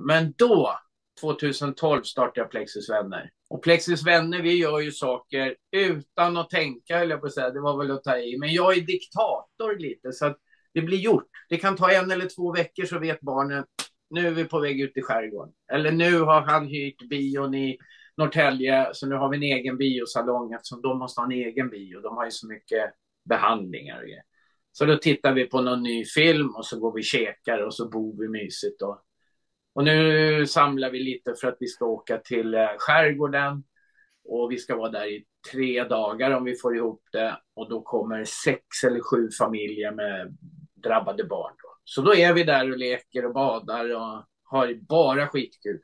Men då, 2012, startade jag Plexus Vänner. Och Plexus Vänner, vi gör ju saker utan att tänka, höll jag på att säga. Det var väl att ta i. Men jag är diktator lite, så att det blir gjort. Det kan ta 1 eller 2 veckor, så vet barnen, nu är vi på väg ut i skärgården. Eller nu har han hyrt bion i Norrtälje, så nu har vi en egen biosalong, eftersom de måste ha en egen bio. De har ju så mycket behandlingar och grejer. Så då tittar vi på någon ny film och så går vi käkar och så bor vi mysigt. Och nu samlar vi lite för att vi ska åka till skärgården. Och vi ska vara där i 3 dagar om vi får ihop det. Och då kommer 6 eller 7 familjer med drabbade barn. Då. Så då är vi där och leker och badar och har bara skitkul.